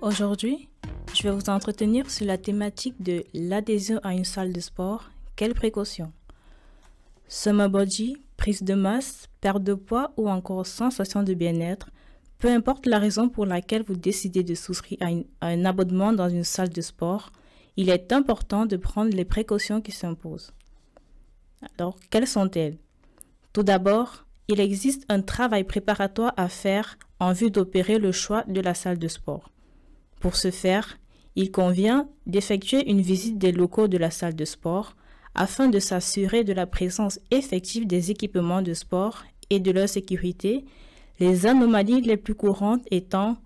Aujourd'hui, je vais vous entretenir sur la thématique de l'adhésion à une salle de sport. Quelles précautions? Summer body, prise de masse, perte de poids ou encore sensation de bien-être, peu importe la raison pour laquelle vous décidez de souscrire à un abonnement dans une salle de sport, il est important de prendre les précautions qui s'imposent. Alors, quelles sont-elles? Tout d'abord, il existe un travail préparatoire à faire en vue d'opérer le choix de la salle de sport. Pour ce faire, il convient d'effectuer une visite des locaux de la salle de sport afin de s'assurer de la présence effective des équipements de sport et de leur sécurité, les anomalies les plus courantes étant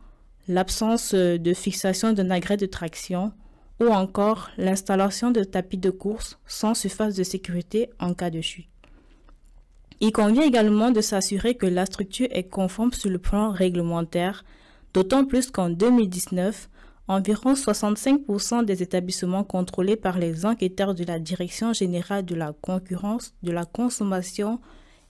l'absence de fixation d'un agrès de traction ou encore l'installation de tapis de course sans surface de sécurité en cas de chute. Il convient également de s'assurer que la structure est conforme sur le plan réglementaire, d'autant plus qu'en 2019, environ 65% des établissements contrôlés par les enquêteurs de la Direction générale de la concurrence, de la consommation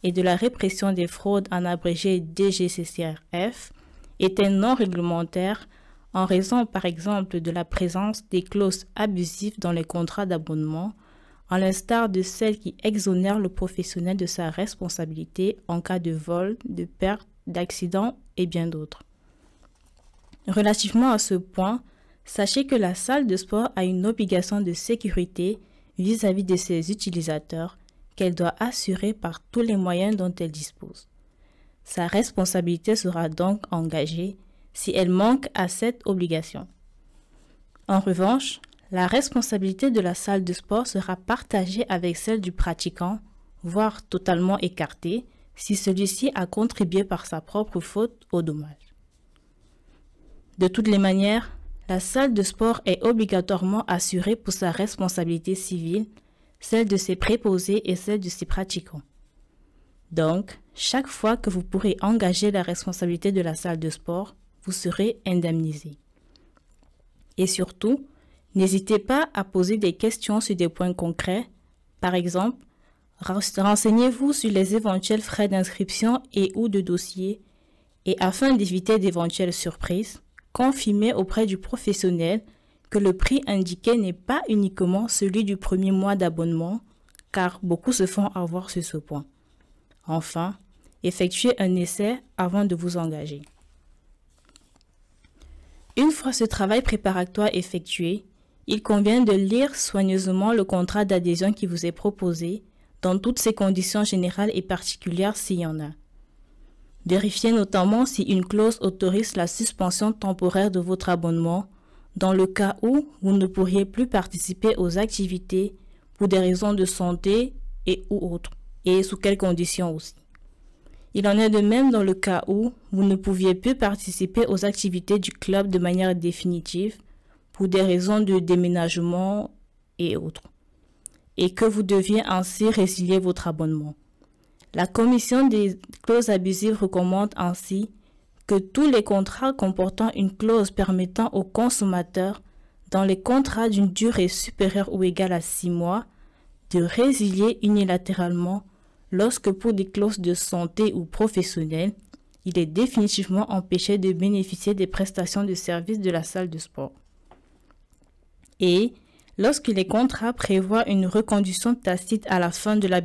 et de la répression des fraudes, en abrégé DGCCRF, étaient non réglementaires en raison par exemple de la présence des clauses abusives dans les contrats d'abonnement, à l'instar de celles qui exonèrent le professionnel de sa responsabilité en cas de vol, de perte, d'accident et bien d'autres. Relativement à ce point, sachez que la salle de sport a une obligation de sécurité vis-à-vis de ses utilisateurs qu'elle doit assurer par tous les moyens dont elle dispose. Sa responsabilité sera donc engagée si elle manque à cette obligation. En revanche, la responsabilité de la salle de sport sera partagée avec celle du pratiquant, voire totalement écartée, si celui-ci a contribué par sa propre faute au dommage. De toutes les manières, la salle de sport est obligatoirement assurée pour sa responsabilité civile, celle de ses préposés et celle de ses pratiquants. Donc, chaque fois que vous pourrez engager la responsabilité de la salle de sport, vous serez indemnisé. Et surtout, n'hésitez pas à poser des questions sur des points concrets. Par exemple, renseignez-vous sur les éventuels frais d'inscription et ou de dossier et afin d'éviter d'éventuelles surprises, confirmez auprès du professionnel que le prix indiqué n'est pas uniquement celui du premier mois d'abonnement, car beaucoup se font avoir sur ce point. Enfin, effectuez un essai avant de vous engager. Une fois ce travail préparatoire effectué, il convient de lire soigneusement le contrat d'adhésion qui vous est proposé dans toutes ses conditions générales et particulières s'il y en a. Vérifiez notamment si une clause autorise la suspension temporaire de votre abonnement dans le cas où vous ne pourriez plus participer aux activités pour des raisons de santé et ou autres, et sous quelles conditions aussi. Il en est de même dans le cas où vous ne pouviez plus participer aux activités du club de manière définitive pour des raisons de déménagement et autres, et que vous deviez ainsi résilier votre abonnement. La commission des clauses abusives recommande ainsi que tous les contrats comportant une clause permettant aux consommateurs, dans les contrats d'une durée supérieure ou égale à 6 mois, de résilier unilatéralement lorsque pour des clauses de santé ou professionnelles, il est définitivement empêché de bénéficier des prestations de services de la salle de sport. Et lorsque les contrats prévoient une reconduction tacite à la fin de la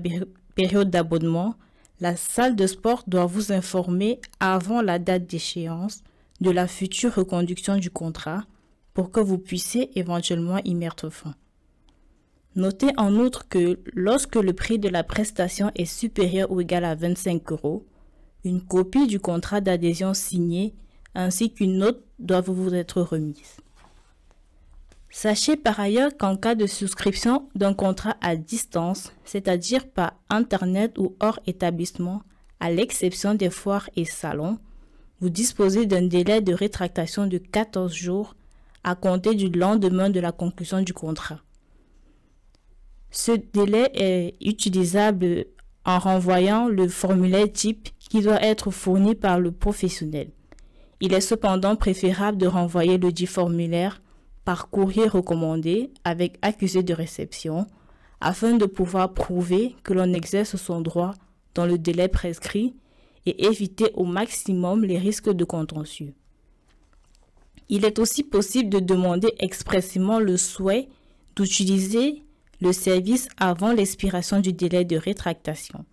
période d'abonnement, la salle de sport doit vous informer avant la date d'échéance de la future reconduction du contrat pour que vous puissiez éventuellement y mettre fin. Notez en outre que lorsque le prix de la prestation est supérieur ou égal à 25 €, une copie du contrat d'adhésion signé ainsi qu'une note doivent vous être remises. Sachez par ailleurs qu'en cas de souscription d'un contrat à distance, c'est-à-dire par Internet ou hors établissement, à l'exception des foires et salons, vous disposez d'un délai de rétractation de 14 jours à compter du lendemain de la conclusion du contrat. Ce délai est utilisable en renvoyant le formulaire type qui doit être fourni par le professionnel. Il est cependant préférable de renvoyer le dit formulaire par courrier recommandé avec accusé de réception afin de pouvoir prouver que l'on exerce son droit dans le délai prescrit et éviter au maximum les risques de contentieux. Il est aussi possible de demander expressément le souhait d'utiliser le service avant l'expiration du délai de rétractation.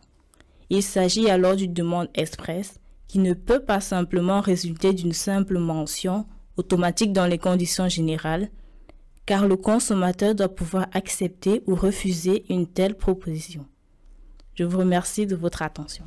Il s'agit alors d'une demande express qui ne peut pas simplement résulter d'une simple mention automatique dans les conditions générales, car le consommateur doit pouvoir accepter ou refuser une telle proposition. Je vous remercie de votre attention.